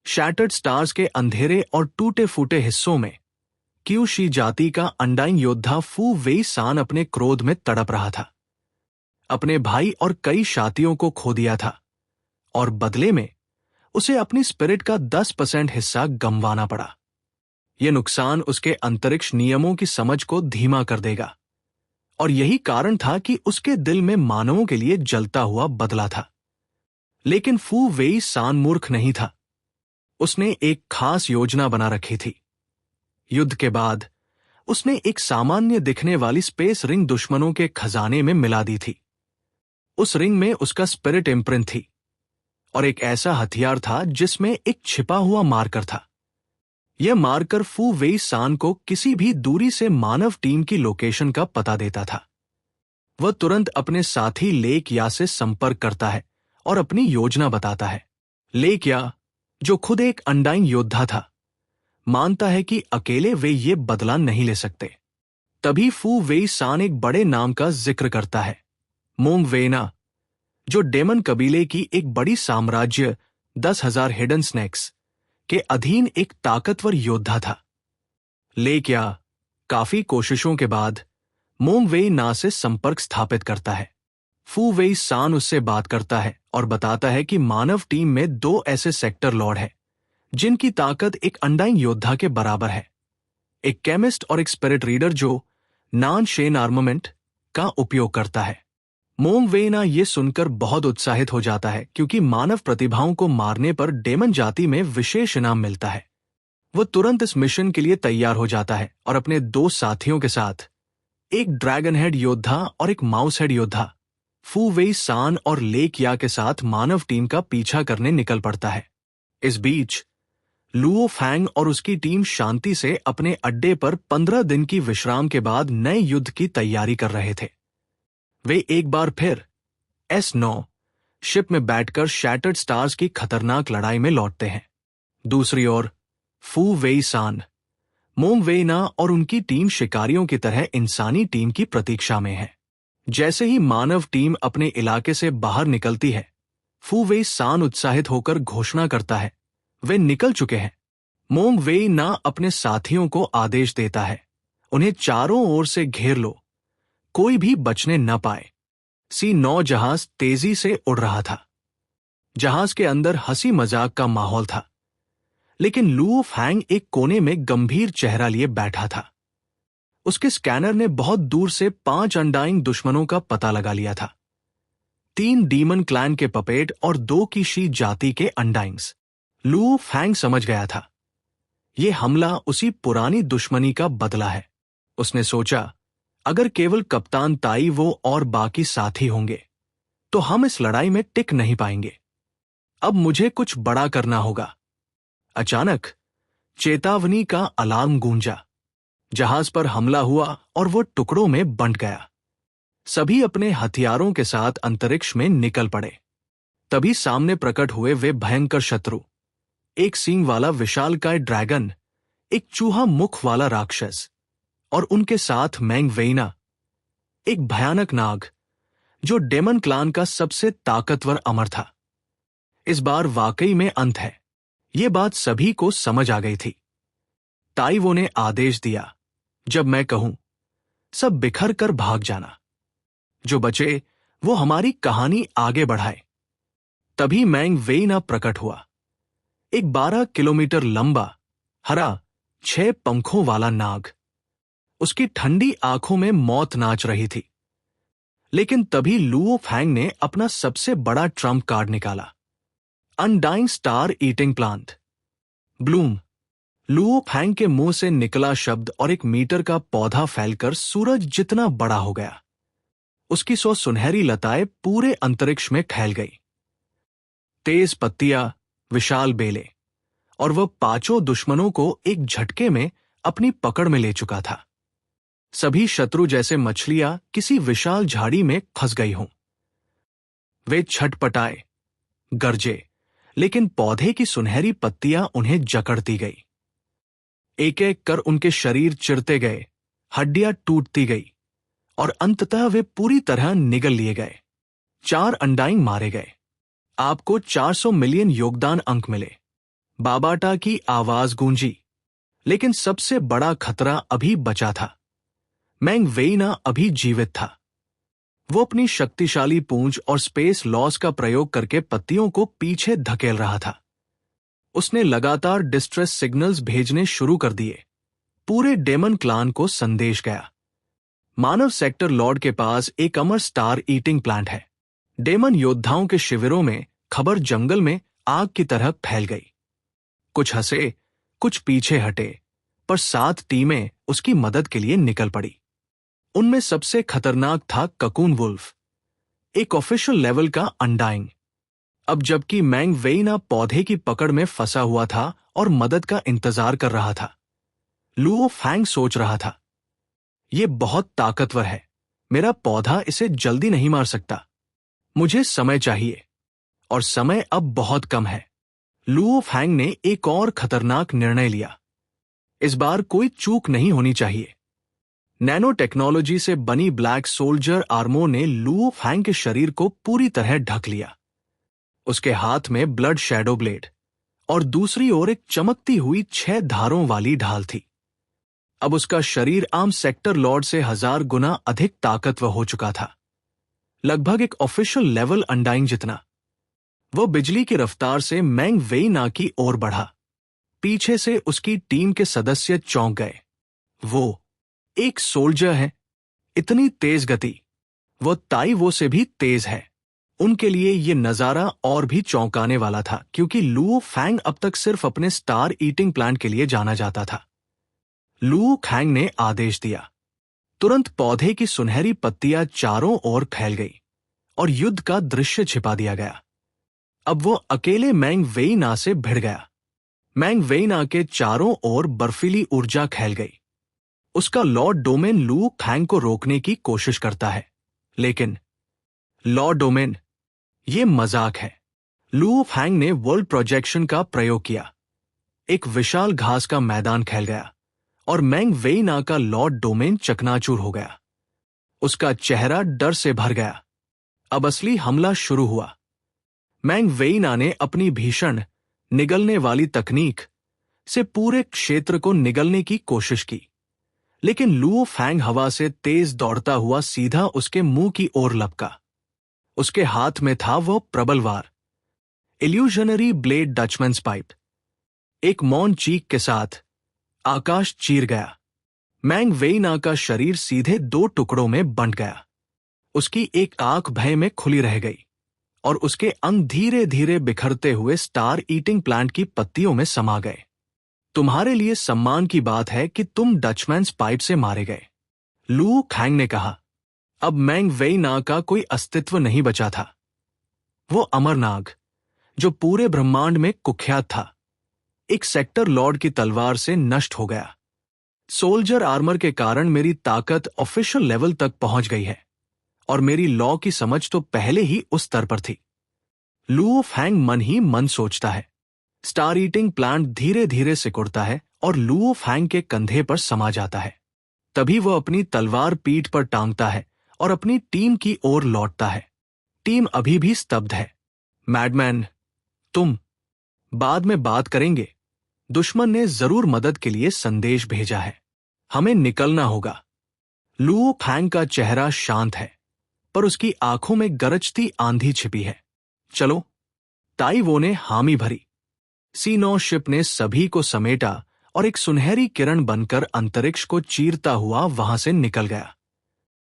Shattered stars के अंधेरे और टूटे फूटे हिस्सों में क्यूशी जाति का अंडाइन योद्धा फू वेई सान अपने क्रोध में तड़प रहा था। अपने भाई और कई साथियों को खो दिया था और बदले में उसे अपनी स्पिरिट का 10% हिस्सा गंवाना पड़ा। यह नुकसान उसके अंतरिक्ष नियमों की समझ को धीमा कर देगा और यही कारण था कि उसके दिल में मानवों के लिए जलता हुआ बदला था। लेकिन फू वेई सान मूर्ख नहीं था। उसने एक खास योजना बना रखी थी। युद्ध के बाद उसने एक सामान्य दिखने वाली स्पेस रिंग दुश्मनों के खजाने में मिला दी थी। उस रिंग में उसका स्पिरिट इम्प्रिंट थी और एक ऐसा हथियार था जिसमें एक छिपा हुआ मार्कर था। यह मार्कर फू वेई सान को किसी भी दूरी से मानव टीम की लोकेशन का पता देता था। वह तुरंत अपने साथी लेक या से संपर्क करता है और अपनी योजना बताता है। लेक या, जो खुद एक अंडाइन योद्धा था, मानता है कि अकेले वे ये बदला नहीं ले सकते। तभी फू वेई सान एक बड़े नाम का जिक्र करता है, मोंग वेना, जो डेमन कबीले की एक बड़ी साम्राज्य 10,000 हिडन स्नेक्स के अधीन एक ताकतवर योद्धा था। लेकिया काफी कोशिशों के बाद मोंग वेई ना से संपर्क स्थापित करता है। फू वेई सान उससे बात करता है और बताता है कि मानव टीम में 2 ऐसे सेक्टर लॉर्ड हैं जिनकी ताकत एक अंडाइन योद्धा के बराबर है, एक केमिस्ट और एक स्पिरिट रीडर जो नॉन शेन आर्मामेंट का उपयोग करता है। मोंग वेई ना ये सुनकर बहुत उत्साहित हो जाता है क्योंकि मानव प्रतिभाओं को मारने पर डेमन जाति में विशेष इनाम मिलता है। वह तुरंत इस मिशन के लिए तैयार हो जाता है और अपने 2 साथियों के साथ, एक ड्रैगन हेड योद्धा और एक माउस हेड योद्धा, फू वेई सान और लेक या के साथ मानव टीम का पीछा करने निकल पड़ता है। इस बीच लुओ फैंग और उसकी टीम शांति से अपने अड्डे पर 15 दिन की विश्राम के बाद नए युद्ध की तैयारी कर रहे थे। वे एक बार फिर S9 शिप में बैठकर शैटर्ड स्टार्स की खतरनाक लड़ाई में लौटते हैं। दूसरी ओर फू वेई सान, मोंग वेई ना और उनकी टीम शिकारियों की तरह इंसानी टीम की प्रतीक्षा में है। जैसे ही मानव टीम अपने इलाके से बाहर निकलती है, फू वेई सान उत्साहित होकर घोषणा करता है, वे निकल चुके हैं। मोंग वेई ना अपने साथियों को आदेश देता है, उन्हें चारों ओर से घेर लो, कोई भी बचने न पाए। C9 जहाज तेजी से उड़ रहा था। जहाज के अंदर हंसी मजाक का माहौल था, लेकिन लुओ फैंग एक कोने में गंभीर चेहरा लिए बैठा था। उसके स्कैनर ने बहुत दूर से 5 अंडाइन दुश्मनों का पता लगा लिया था, 3 डीमन क्लैन के पपेट और 2 की शी जाति के अंडाइंस। लुओ फैंग समझ गया था, यह हमला उसी पुरानी दुश्मनी का बदला है। उसने सोचा, अगर केवल कप्तान ताई वो और बाकी साथी होंगे तो हम इस लड़ाई में टिक नहीं पाएंगे। अब मुझे कुछ बड़ा करना होगा। अचानक चेतावनी का अलार्म गूंजा। जहाज पर हमला हुआ और वो टुकड़ों में बंट गया। सभी अपने हथियारों के साथ अंतरिक्ष में निकल पड़े। तभी सामने प्रकट हुए वे भयंकर शत्रु, एक सींग वाला विशालकाय ड्रैगन, एक चूहा मुख वाला राक्षस और उनके साथ मैंग वेइना, एक भयानक नाग जो डेमन क्लान का सबसे ताकतवर अमर था। इस बार वाकई में अंत है, ये बात सभी को समझ आ गई थी। ताइवो ने आदेश दिया, जब मैं कहूं सब बिखर कर भाग जाना, जो बचे वो हमारी कहानी आगे बढ़ाए। तभी मैंग वेइना प्रकट हुआ, एक 12 किलोमीटर लंबा, हरा, 6 पंखों वाला नाग। उसकी ठंडी आंखों में मौत नाच रही थी। लेकिन तभी लुओ फैंग ने अपना सबसे बड़ा ट्रम्प कार्ड निकाला, undying star eating plant, bloom. Luo Fang के मुंह से निकला शब्द और 1 मीटर का पौधा फैलकर सूरज जितना बड़ा हो गया। उसकी 100 सुनहरी लताएं पूरे अंतरिक्ष में फैल गई। तेज पत्तियां, विशाल बेले, और वह 5 दुश्मनों को एक झटके में अपनी पकड़ में ले चुका था। सभी शत्रु जैसे मछलियां किसी विशाल झाड़ी में फंस गई हों। वे छटपटाए, गरजे, लेकिन पौधे की सुनहरी पत्तियां उन्हें जकड़ती गई। एक एक कर उनके शरीर चिरते गए, हड्डियां टूटती गई और अंततः वे पूरी तरह निगल लिए गए। 4 अंडाइन मारे गए। आपको 400 मिलियन योगदान अंक मिले। बाबाटा की आवाज गूंजी, लेकिन सबसे बड़ा खतरा अभी बचा था। मैंग वेइना अभी जीवित था। वो अपनी शक्तिशाली पूंछ और स्पेस लॉस का प्रयोग करके पत्तियों को पीछे धकेल रहा था। उसने लगातार डिस्ट्रेस सिग्नल्स भेजने शुरू कर दिए। पूरे डेमन क्लान को संदेश गया, मानव सेक्टर लॉर्ड के पास एक अमर स्टार ईटिंग प्लांट है। डेमन योद्धाओं के शिविरों में खबर जंगल में आग की तरह फैल गई। कुछ हंसे, कुछ पीछे हटे, पर 7 टीमें उसकी मदद के लिए निकल पड़ी। उनमें सबसे खतरनाक था ककून वुल्फ, एक ऑफिशियल लेवल का अनडाइंग। अब जबकि मैंग वेइना पौधे की पकड़ में फंसा हुआ था और मदद का इंतजार कर रहा था, लुओ फैंग सोच रहा था, ये बहुत ताकतवर है, मेरा पौधा इसे जल्दी नहीं मार सकता। मुझे समय चाहिए, और समय अब बहुत कम है। लुओ फैंग ने एक और खतरनाक निर्णय लिया। इस बार कोई चूक नहीं होनी चाहिए। नैनो टेक्नोलॉजी से बनी ब्लैक सोल्जर आर्मोर ने लुओ फैंग के शरीर को पूरी तरह ढक लिया। उसके हाथ में ब्लड शैडो ब्लेड और दूसरी ओर एक चमकती हुई 6 धारों वाली ढाल थी। अब उसका शरीर आम सेक्टर लॉर्ड से 1000 गुना अधिक ताकतवर हो चुका था, लगभग एक ऑफिशियल लेवल अनडाइंग जितना। वो बिजली की रफ्तार से मैंग वेइना की ओर बढ़ा। पीछे से उसकी टीम के सदस्य चौंक गए। वो एक सोल्जर है, इतनी तेज गति, वो ताइवो से भी तेज है। उनके लिए ये नजारा और भी चौंकाने वाला था, क्योंकि लुओ फैंग अब तक सिर्फ अपने स्टार ईटिंग प्लांट के लिए जाना जाता था। लुओ फैंग ने आदेश दिया। तुरंत पौधे की सुनहरी पत्तियां चारों ओर फैल गई और युद्ध का दृश्य छिपा दिया गया। अब वो अकेले मैंग वेइना से भिड़ गया। मैंग वेइना के चारों ओर बर्फीली ऊर्जा फैल गई। उसका लॉर्ड डोमेन लुओ फैंग को रोकने की कोशिश करता है, लेकिन लॉर्ड डोमेन, ये मजाक है। लुओ फैंग ने वर्ल्ड प्रोजेक्शन का प्रयोग किया। एक विशाल घास का मैदान फैल गया और मैंग वेइना का लॉर्ड डोमेन चकनाचूर हो गया। उसका चेहरा डर से भर गया। अब असली हमला शुरू हुआ। मैंग वेइना ने अपनी भीषण निगलने वाली तकनीक से पूरे क्षेत्र को निगलने की कोशिश की, लेकिन लुओ फैंग हवा से तेज दौड़ता हुआ सीधा उसके मुंह की ओर लपका। उसके हाथ में था वो प्रबल वार, इल्यूजनरी ब्लेड डचमैन्स पाइप। एक मौन चीख के साथ आकाश चीर गया। मैंग वेइना का शरीर सीधे 2 टुकड़ों में बंट गया। उसकी एक आंख भय में खुली रह गई और उसके अंग धीरे धीरे बिखरते हुए स्टार ईटिंग प्लांट की पत्तियों में समा गए। तुम्हारे लिए सम्मान की बात है कि तुम डचमैन्स पाइप से मारे गए, लुओ फैंग ने कहा। अब मैंग वेइना का कोई अस्तित्व नहीं बचा था। वो अमरनाग, जो पूरे ब्रह्मांड में कुख्यात था, एक सेक्टर लॉर्ड की तलवार से नष्ट हो गया। सोल्जर आर्मर के कारण मेरी ताकत ऑफिशियल लेवल तक पहुंच गई है, और मेरी लॉ की समझ तो पहले ही उस स्तर पर थी। लुओ फैंग मन ही मन सोचता है। स्टार ईटिंग प्लांट धीरे धीरे सिकुड़ता है और लुओ फैंग के कंधे पर समा जाता है। तभी वह अपनी तलवार पीठ पर टांगता है और अपनी टीम की ओर लौटता है। टीम अभी भी स्तब्ध है। मैडमैन, तुम बाद में बात करेंगे। दुश्मन ने जरूर मदद के लिए संदेश भेजा है। हमें निकलना होगा। लुओ फैंग का चेहरा शांत है, पर उसकी आंखों में गरजती आंधी छिपी है। चलो। ताइवो ने हामी भरी। C9 शिप ने सभी को समेटा और एक सुनहरी किरण बनकर अंतरिक्ष को चीरता हुआ वहां से निकल गया।